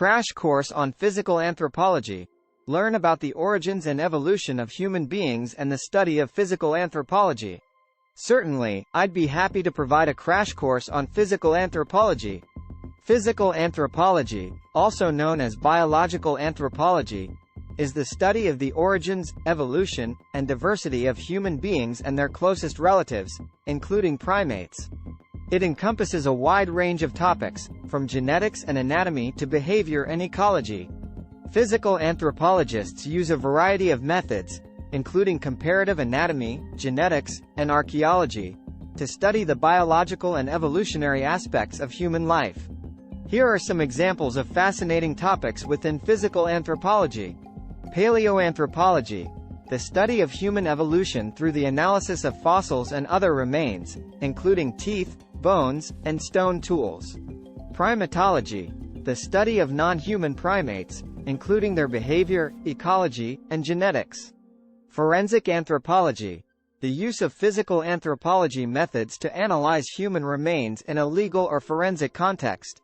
Crash course on physical anthropology. Learn about the origins and evolution of human beings and the study of physical anthropology. Certainly, I'd be happy to provide a crash course on physical anthropology. Physical anthropology, also known as biological anthropology, is the study of the origins, evolution, and diversity of human beings and their closest relatives, including primates. It encompasses a wide range of topics, from genetics and anatomy to behavior and ecology. Physical anthropologists use a variety of methods, including comparative anatomy, genetics, and archaeology, to study the biological and evolutionary aspects of human life. Here are some examples of fascinating topics within physical anthropology. Paleoanthropology, the study of human evolution through the analysis of fossils and other remains, including teeth, bones, and stone tools. Primatology, the study of non-human primates, including their behavior, ecology, and genetics. Forensic anthropology, the use of physical anthropology methods to analyze human remains in a legal or forensic context.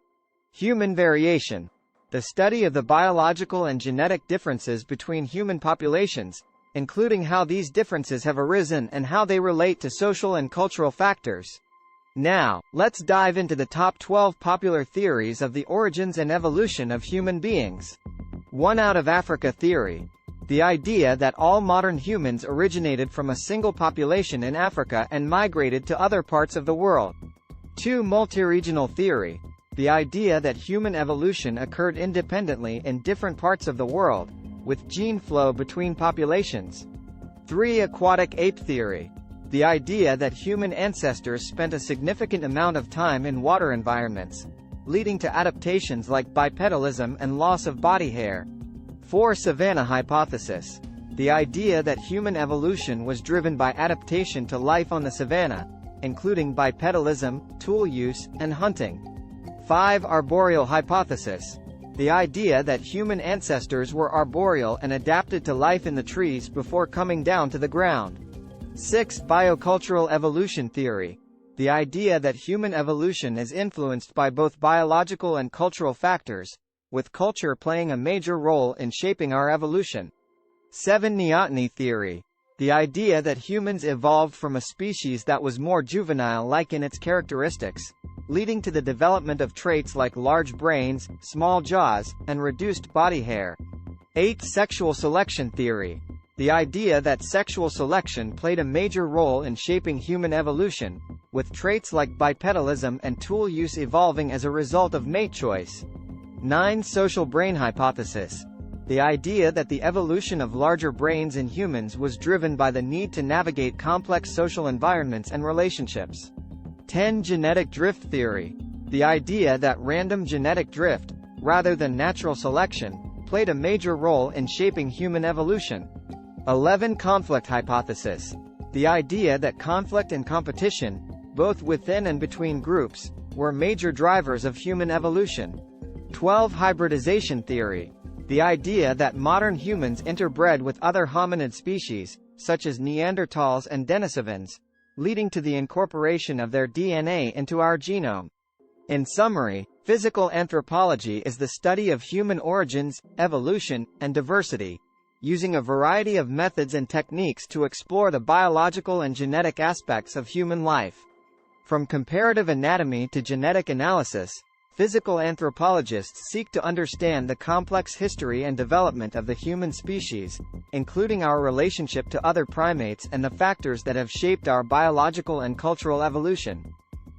Human variation, the study of the biological and genetic differences between human populations, including how these differences have arisen and how they relate to social and cultural factors. Now, let's dive into the top 12 popular theories of the origins and evolution of human beings. 1. Out of Africa theory. The idea that all modern humans originated from a single population in Africa and migrated to other parts of the world. 2. Multiregional theory. The idea that human evolution occurred independently in different parts of the world, with gene flow between populations. 3. Aquatic ape theory. The idea that human ancestors spent a significant amount of time in water environments, leading to adaptations like bipedalism and loss of body hair. 4. Savanna hypothesis. The idea that human evolution was driven by adaptation to life on the savanna, including bipedalism, tool use, and hunting. 5. Arboreal hypothesis. The idea that human ancestors were arboreal and adapted to life in the trees before coming down to the ground. 6. Biocultural evolution theory. The idea that human evolution is influenced by both biological and cultural factors, with culture playing a major role in shaping our evolution. 7. Neoteny theory. The idea that humans evolved from a species that was more juvenile-like in its characteristics, leading to the development of traits like large brains, small jaws, and reduced body hair. 8. Sexual selection theory. The idea that sexual selection played a major role in shaping human evolution, with traits like bipedalism and tool use evolving as a result of mate choice. 9. Social brain hypothesis. The idea that the evolution of larger brains in humans was driven by the need to navigate complex social environments and relationships. 10. Genetic drift theory. The idea that random genetic drift, rather than natural selection, played a major role in shaping human evolution. 11. Conflict hypothesis. The idea that conflict and competition, both within and between groups, were major drivers of human evolution. 12. Hybridization theory. The idea that modern humans interbred with other hominid species, such as Neanderthals and Denisovans, leading to the incorporation of their DNA into our genome. In summary, physical anthropology is the study of human origins, evolution, and diversity, using a variety of methods and techniques to explore the biological and genetic aspects of human life. From comparative anatomy to genetic analysis, physical anthropologists seek to understand the complex history and development of the human species, including our relationship to other primates and the factors that have shaped our biological and cultural evolution.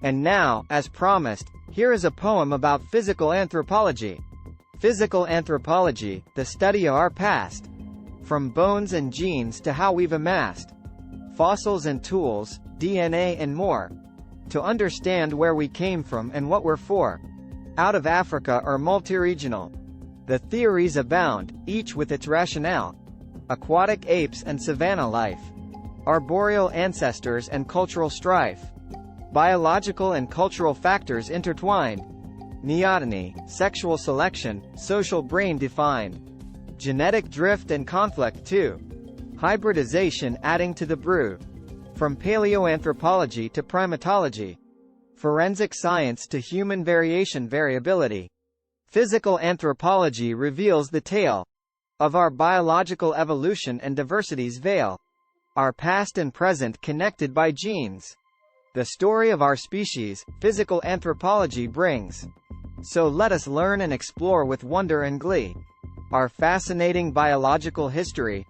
And now, as promised, here is a poem about physical anthropology. Physical anthropology, the study of our past. From bones and genes to how we've amassed fossils and tools, DNA and more, to understand where we came from and what we're for. Out of Africa or multiregional. The theories abound, each with its rationale. Aquatic apes and savanna life. Arboreal ancestors and cultural strife. Biological and cultural factors intertwined. Neoteny, sexual selection, social brain defined. Genetic drift and conflict too. Hybridization adding to the brew. From paleoanthropology to primatology. Forensic science to human variation variability. Physical anthropology reveals the tale of our biological evolution and diversity's veil. Our past and present connected by genes. The story of our species, physical anthropology brings. So let us learn and explore with wonder and glee. Our fascinating biological history.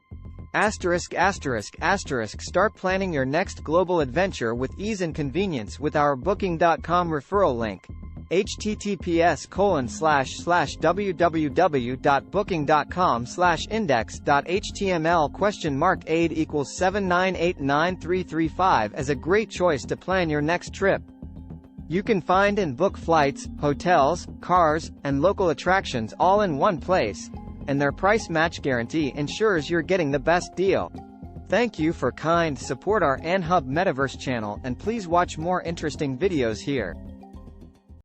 Start planning your next global adventure with ease and convenience with our Booking.com referral link. https://www.booking.com/index.html $aid = 7989335 as a great choice to plan your next trip. You can find and book flights, hotels, cars, and local attractions all in one place, and their price match guarantee ensures you're getting the best deal. Thank you for support our AnHub Metaverse channel, and please watch more interesting videos here.